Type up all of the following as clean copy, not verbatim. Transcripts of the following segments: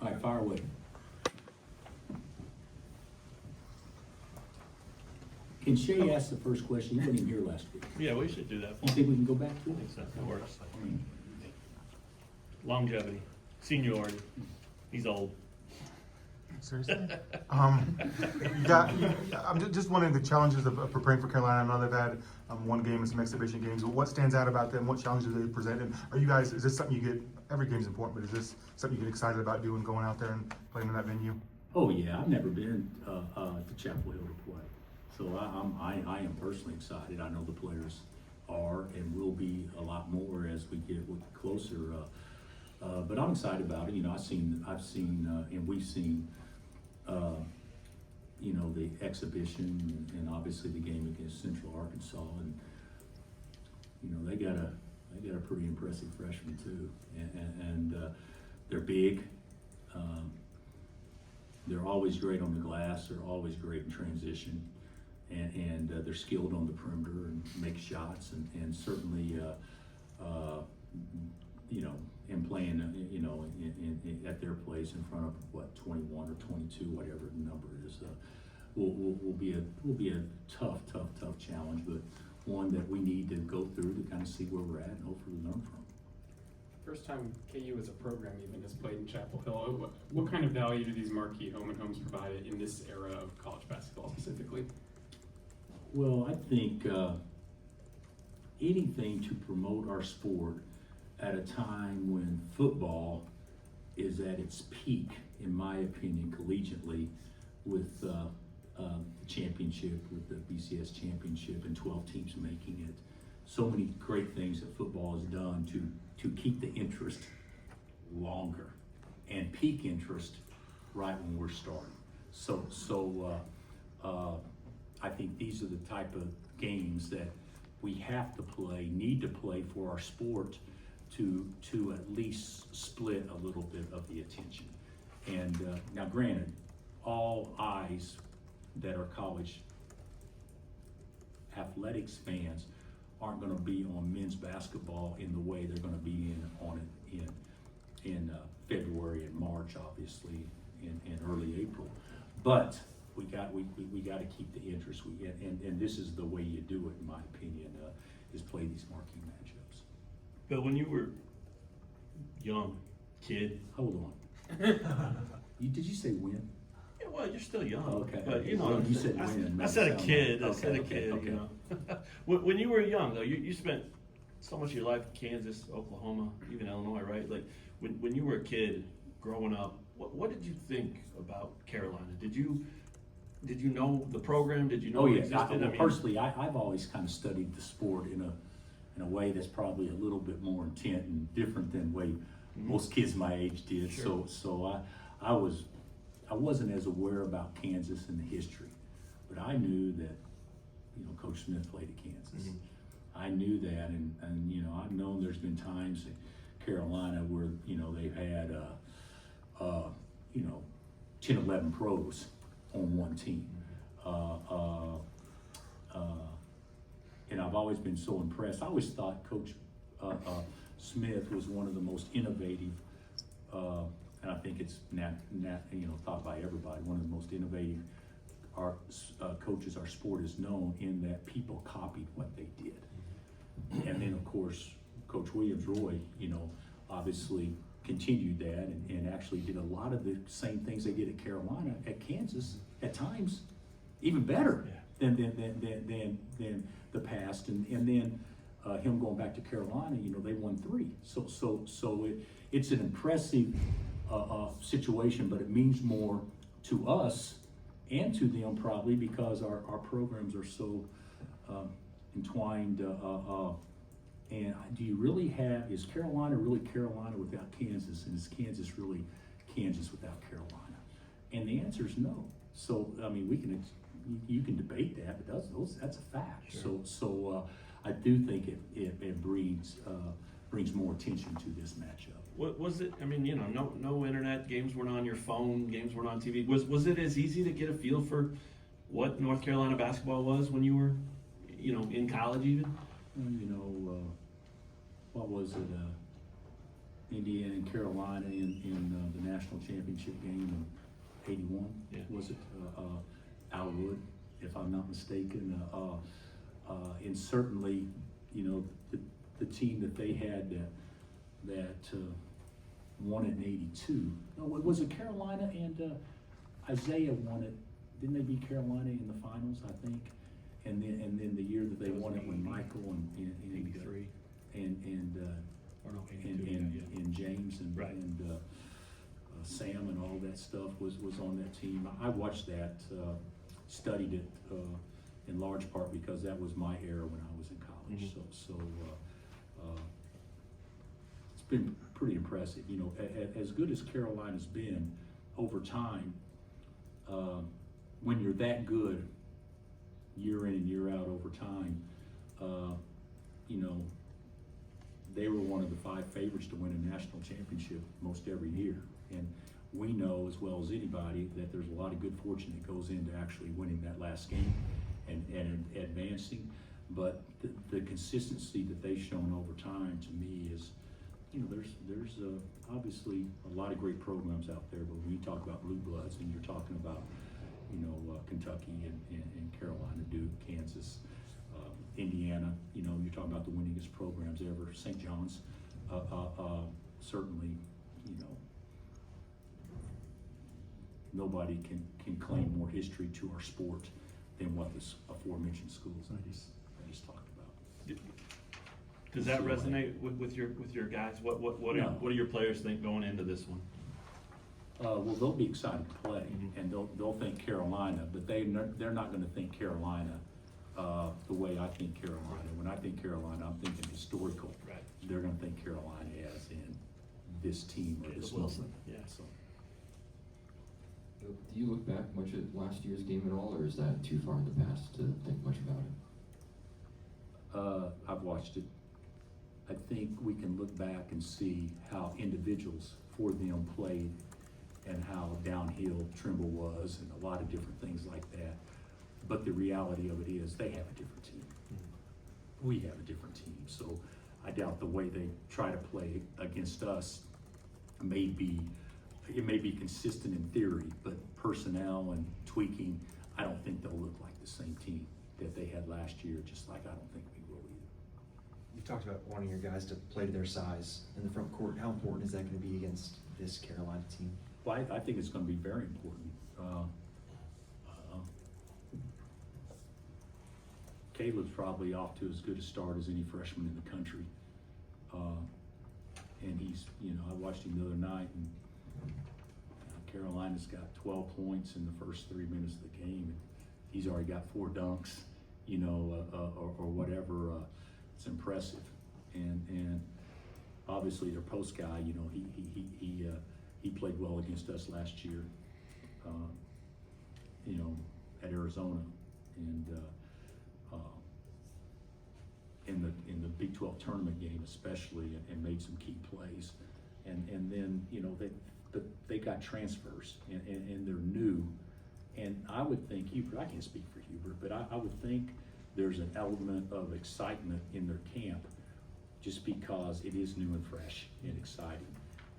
All right, fire away. Can Shay ask the first question? You weren't even here last week. Yeah, we should do that. You think we can go back to I it? think so. That works. Longevity, seniority. He's old. Seriously? I'm just wondering the challenges of preparing for Carolina. I know they've had one game and some exhibition games. What stands out about them? What challenges do they present? And are you guys, is this something you get, every game's important, but is this something you get excited about doing, going out there and playing in that venue? Oh yeah, I've never been to Chapel Hill to play, so I am personally excited. I know the players are and will be a lot more as we get closer. But I'm excited about it. You know, I've seen, and we've seen, you know, the exhibition and obviously the game against Central Arkansas, and you know they got a pretty impressive freshman too, and they're big. They're always great on the glass. They're always great in transition, and they're skilled on the perimeter and make shots, and certainly, you know, in playing, you know, at their place in front of what 21 or 22, whatever the number is, will be a tough challenge, but one that we need to go through to kind of see where we're at and hopefully learn from. First time KU as a program even has played in Chapel Hill. What kind of value do these marquee home and homes provide in this era of college basketball specifically? Well, I think anything to promote our sport at a time when football is at its peak, in my opinion, collegiately, with the championship, with the BCS championship and 12 teams making it. So many great things that football has done to keep the interest longer and peak interest right when we're starting. So I think these are the type of games that we have to play, need to play for our sport to at least split a little bit of the attention. And now granted, all eyes that are college athletics fans aren't going to be on men's basketball in the way they're going to be on it in February and March, obviously, in early April. But we got to keep the interest. And this is the way you do it, in my opinion, is play these marquee matchups. Bill, when you were young, kid. Hold on. Did you say when? Yeah, well, you're still young. Okay. But you know, Well, you said when. I said a kid. I Okay, said a okay, kid. okay. You know, when you were young though, you spent so much of your life in Kansas, Oklahoma, even Illinois, right? Like when you were a kid growing up, what did you think about Carolina? Did you know the program? Did you know it existed? Personally, I've always kind of studied the sport in a way that's probably a little bit more intent and different than the way most kids my age did. Sure. So I wasn't as aware about Kansas and the history, but I knew that, you know, Coach Smith played at Kansas. I knew that, and you know, I've known there's been times in Carolina where, you know, they've had you know, 10, 11 pros on one team. And I've always been so impressed. I always thought Coach Smith was one of the most innovative, and I think it's thought by everybody, one of the most innovative coaches our sport is known, in that people copied what they did. And then of course, Coach Williams Roy, you know, obviously continued that and actually did a lot of the same things they did at Carolina, at Kansas, at times, even better than the past. And then him going back to Carolina, you know, they won 3. So it's an impressive situation, but it means more to us and to them probably because our programs are so entwined. And do you really is Carolina really Carolina without Kansas? And is Kansas really Kansas without Carolina? And the answer is no. So, I mean, you can debate that, but that's a fact. Sure. So I do think it brings more attention to this matchup. What was it? I mean, you know, no internet, games weren't on your phone, games weren't on TV. Was it as easy to get a feel for what North Carolina basketball was when you were, you know, in college even? You know, what was it? Indiana and Carolina in the national championship game in '81, Yeah. was it? Al Wood, if I'm not mistaken. And certainly, you know, the team that they had that won it in '82. No, was it Carolina and Isaiah won it? Didn't they beat Carolina in the finals, I think? And then the year that they won it when Michael and 83. Or no, 82, and James and Right. Sam and all that stuff was on that team. I watched that, studied it in large part because that was my era when I was in college. Mhm. So it's been pretty impressive. You know, as good as Carolina's been over time, when you're that good year in and year out over time, you know, they were one of the 5 favorites to win a national championship most every year. And we know as well as anybody that there's a lot of good fortune that goes into actually winning that last game and advancing. But the consistency that they've shown over time to me is, you know, there's obviously a lot of great programs out there, but when you talk about blue bloods and you're talking about, you know, Kentucky and Carolina, Duke, Kansas, Indiana, you know, you're talking about the winningest programs ever. St. John's, certainly, you know, nobody can claim more history to our sport than what this aforementioned schools I just talked about. Does that resonate with your guys? What No. do your players think going into this one? Well, they'll be excited to play, Mhm. and they'll think Carolina, but they're not going to think Carolina the way I think Carolina. When I think Carolina, I'm thinking historical. Right. They're going to think Carolina as in this team or Caleb this Wilson, movement. yeah. So, Do you look back much at last year's game at all, or is that too far in the past to think much about it? I've watched it. I think we can look back and see how individuals for them played and how downhill Trimble was and a lot of different things like that. But the reality of it is they have a different team. We have a different team. So I doubt the way they try to play against us it may be consistent in theory, but personnel and tweaking, I don't think they'll look like the same team that they had last year, just like I don't think we will either. You talked about wanting your guys to play to their size in the front court. How important is that going to be against this Carolina team? Well, I think it's going to be very important. Caleb's probably off to as good a start as any freshman in the country. And he's, you know, I watched him the other night, and Carolina's got 12 points in the first 3 minutes of the game, and he's already got 4 dunks, you know, or whatever. It's impressive. And obviously their post guy, you know, he played well against us last year, you know, at Arizona, and in the Big 12 tournament game especially, and made some key plays, and then, you know, they got transfers and they're new, and I would think Hubert, I can't speak for Hubert, but I would think there's an element of excitement in their camp just because it is new and fresh and exciting.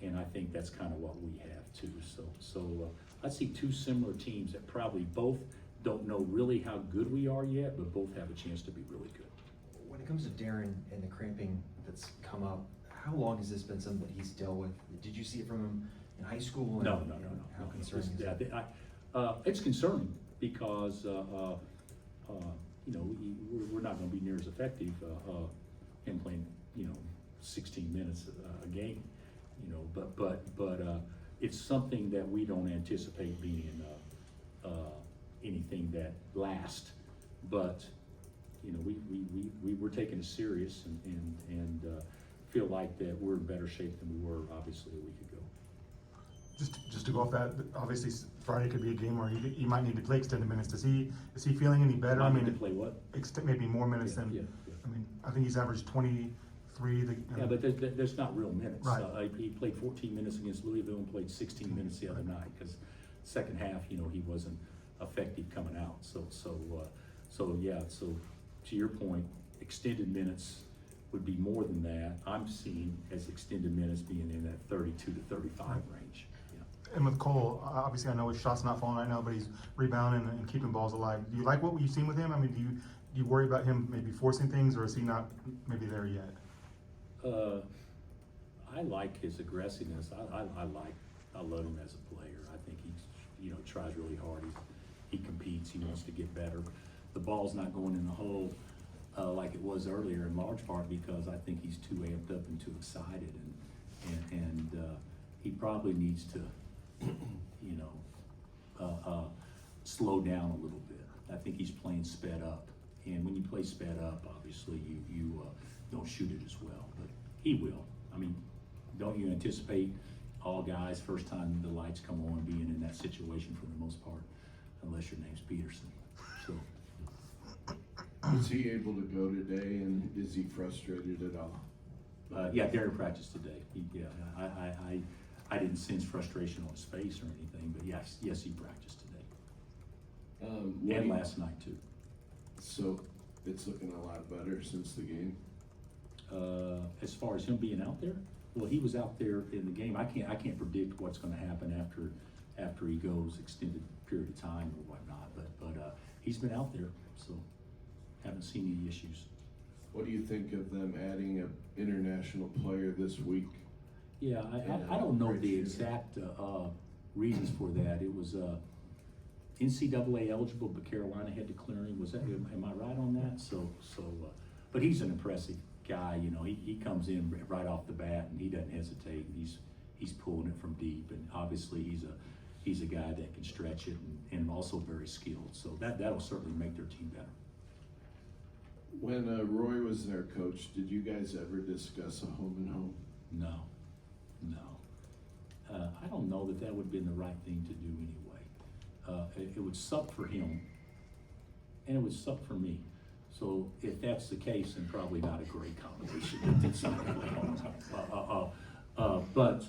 And I think that's kind of what we have too. So I see 2 similar teams that probably both don't know really how good we are yet, but both have a chance to be really good. When it comes to Darren and the cramping that's come up, how long has this been something that he's dealt with? Did you see it from him in high school? And No. How concerning is It's, that? it's concerning because, you know, we're not going to be near as effective in playing, you know, 16 minutes a game, you know, but it's something that we don't anticipate being anything that lasts. But, you know, we're taking it serious and feel like that we're in better shape than we were obviously a week ago. Just to go off that, obviously Friday could be a game where he might need to play extended minutes. Is he feeling any better? Might need to play what? Maybe more minutes than. Yeah. I mean, I think he's averaged 23. Yeah, but there's not real minutes. Right. He played 14 minutes against Louisville and played 16 minutes the other night because second half, you know, he wasn't effective coming out. So to your point, extended minutes would be more than that. I'm seeing as extended minutes being in that 32 to 35 range. Yeah. And with Cole, obviously I know his shot's not falling right now, but he's rebounding and keeping balls alive. Do you like what you've seen with him? I mean, do you worry about him maybe forcing things, or is he not maybe there yet? I like his aggressiveness. I love him as a player. I think he's, tries really hard. He competes. He wants to get better. The ball's not going in the hole like it was earlier, in large part because I think he's too amped up and too excited, and he probably needs to, slow down a little bit. I think he's playing sped up, and when you play sped up, obviously you don't shoot it as well. But he will. I mean, don't you anticipate all guys first time the lights come on being in that situation for the most part, unless your name's Peterson. So. Was he able to go today, and is he frustrated at all? Yeah, Darren practiced today. I didn't sense frustration on his face or anything, but yes, he practiced today. And last night too. So it's looking a lot better since the game. As far as him being out there, well, he was out there in the game. I can't predict what's going to happen after he goes extended period of time or whatnot. But he's been out there, so haven't seen any issues. What do you think of them adding an international player this week? Yeah, I don't know the exact reasons for that. It was NCAA eligible, but Carolina had to clear him. Was that? Am I right on that? But he's an impressive guy. He comes in right off the bat and he doesn't hesitate. He's pulling it from deep, and obviously he's a guy that can stretch it and also very skilled. So that'll certainly make their team better. When Roy was their coach, did you guys ever discuss a home and home? No. I don't know that would have been the right thing to do anyway. It would suck for him, and it would suck for me. So if that's the case, then probably not a great combination. It's not but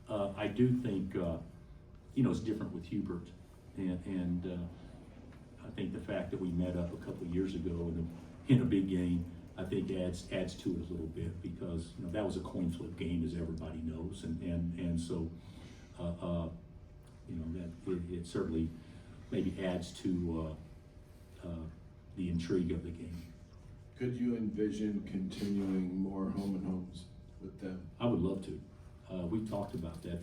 I do think it's different with Hubert, and I think the fact that we met up a couple of years ago in a big game, I think adds to it a little bit, because that was a coin flip game, as everybody knows, and so that it certainly maybe adds to the intrigue of the game. Could you envision continuing more home and homes with them? I would love to. We've talked about that.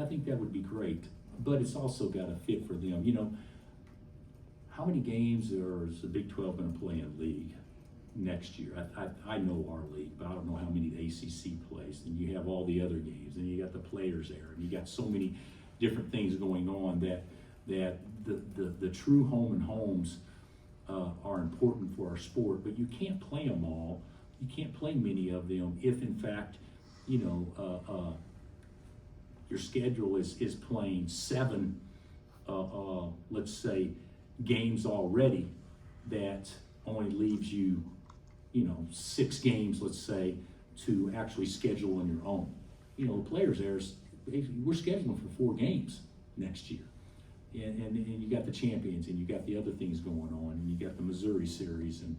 I think that would be great, but it's also got to fit for them. How many games is the Big 12 going to play in league next year? I know our league, but I don't know how many the ACC plays. And you have all the other games, and you got the players there, and you got so many different things going on that the true home and homes are important for our sport. But you can't play them all. You can't play many of them if, in fact, your schedule is playing 7, let's say, games already, that only leaves you, 6 games, let's say, to actually schedule on your own. The players there, we're scheduling for 4 games next year. And you got the champions, and you got the other things going on, and you got the Missouri series, and,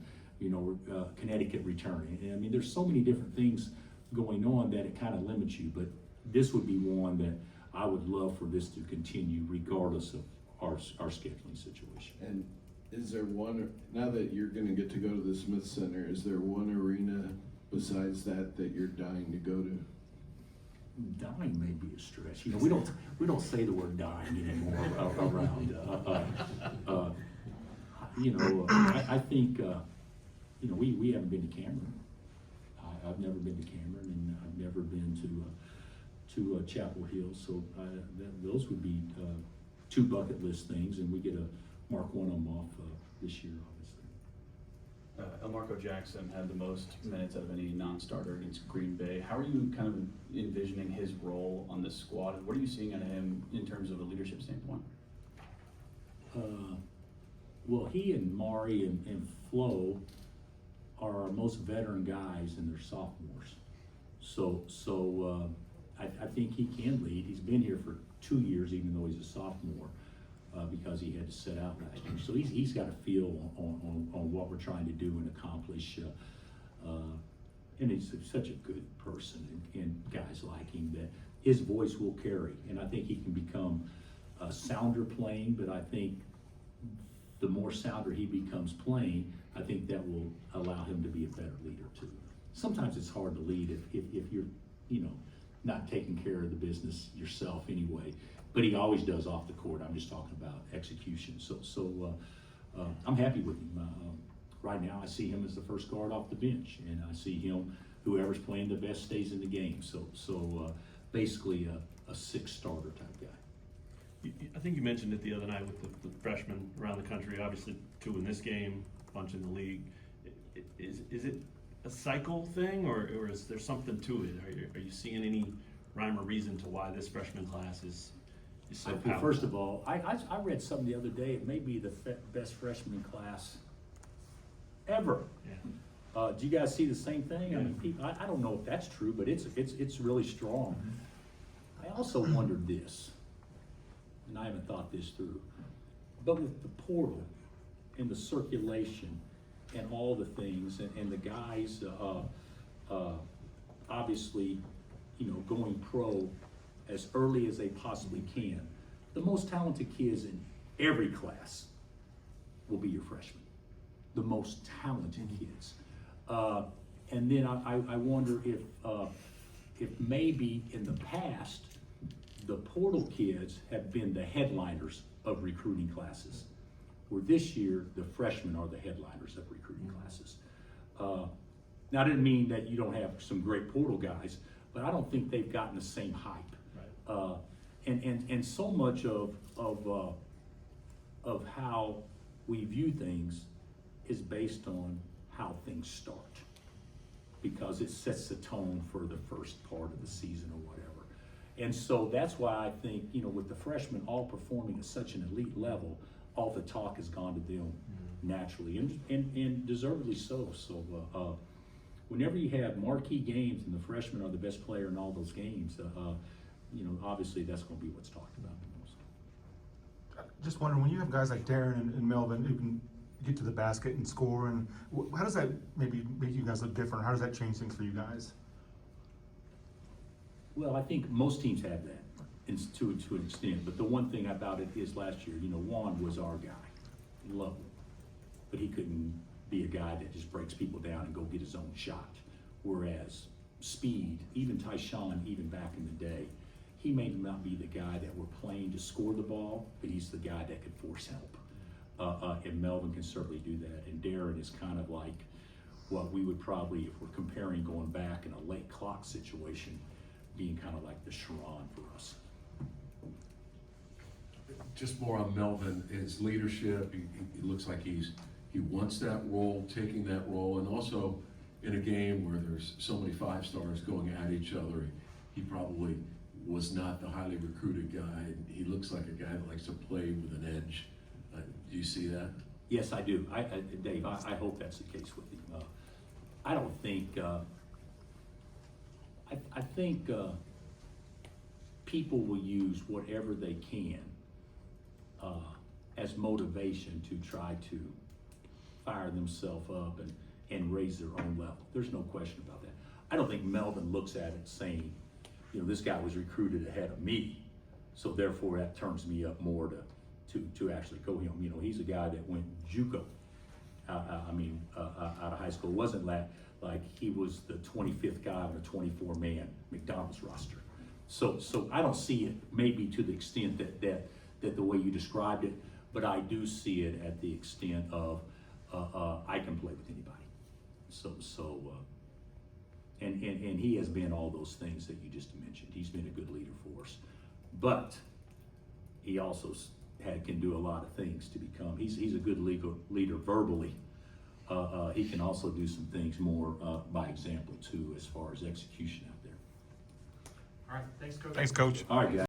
Connecticut returning. And I mean, there's so many different things going on that it kind of limits you, but this would be one that I would love for this to continue regardless of our scheduling situation. And is there one, now that you're going to get to go to the Smith Center, is there one arena besides that you're dying to go to? Dying may be a stretch. We don't say the word dying anymore around. I think we haven't been to Cameron. I've never been to Cameron, and I've never been to Chapel Hill. So those would be 2 bucket list things, and we get to mark one of them off this year, obviously. Elmarco Jackson had the most minutes out of any non-starter against Green Bay. How are you kind of envisioning his role on this squad, and what are you seeing out of him in terms of a leadership standpoint? Well, he and Mari and Flo are our most veteran guys, and they're sophomores. So I think he can lead. He's been here for 2 years, even though he's a sophomore, because he had to sit out last year. So he's got a feel on what we're trying to do and accomplish. And he's such a good person, and guys like him, that his voice will carry, and I think he can become a sounder playing, but I think the more sounder he becomes playing, I think that will allow him to be a better leader too. Sometimes it's hard to lead if you're, not taking care of the business yourself anyway, but he always does off the court. I'm just talking about execution. So I'm happy with him. Right now, I see him as the first guard off the bench, and I see him, whoever's playing the best stays in the game. So basically a six-starter type guy. I think you mentioned it the other night with the freshmen around the country, obviously 2 in this game, a bunch in the league. Is it a cycle thing, or is there something to it? Are you seeing any rhyme or reason to why this freshman class is so powerful? First of all, I read something the other day. It may be the best freshman class ever. Yeah. Do you guys see the same thing? I mean, people, I don't know if that's true, but it's really strong. I also wondered this, and I haven't thought this through, but with the portal and the circulation and all the things, and the guys, obviously, going pro as early as they possibly can, the most talented kids in every class will be your freshmen, the most talented kids. And then I wonder if maybe in the past, the portal kids have been the headliners of recruiting classes, where this year, the freshmen are the headliners of recruiting classes. Now, I didn't mean that you don't have some great portal guys, but I don't think they've gotten the same hype. Right. And so much of how we view things is based on how things start, because it sets the tone for the first part of the season or whatever. And so that's why I think, with the freshmen all performing at such an elite level, all the talk has gone to them naturally, and deservedly so. So whenever you have marquee games and the freshmen are the best player in all those games, obviously that's going to be what's talked about the most. Just wondering, when you have guys like Darren and Melvin who can get to the basket and score, and how does that maybe make you guys look different? How does that change things for you guys? Well, I think most teams have that, to an extent. But the one thing about it is last year, Juan was our guy. Loved him. But he couldn't be a guy that just breaks people down and go get his own shot. Whereas speed, even Tyshawn, even back in the day, he may not be the guy that we're playing to score the ball, but he's the guy that could force help. And Melvin can certainly do that. And Darren is kind of like what we would probably, if we're comparing going back in a late clock situation, being kind of like the Sharon for us. Just more on Melvin, his leadership. He looks like he wants that role, taking that role, and also in a game where there's so many 5-stars going at each other, he probably was not the highly recruited guy. He looks like a guy that likes to play with an edge. Do you see that? Yes, I do. Dave, I hope that's the case with him. I don't think, I think people will use whatever they can as motivation to try to fire themselves up and raise their own level. There's no question about that. I don't think Melvin looks at it saying, this guy was recruited ahead of me, so therefore that turns me up more to actually go him. He's a guy that went JUCO. Out of high school. It wasn't like he was the 25th guy on a 24-man McDonald's roster. So I don't see it maybe to the extent that the way you described it, but I do see it at the extent of I can play with anybody. And he has been all those things that you just mentioned. He's been a good leader for us, but he also can do a lot of things to become. He's a good leader verbally. He can also do some things more by example too, as far as execution out there. All right, thanks, Coach. Thanks, Coach. All right, guys.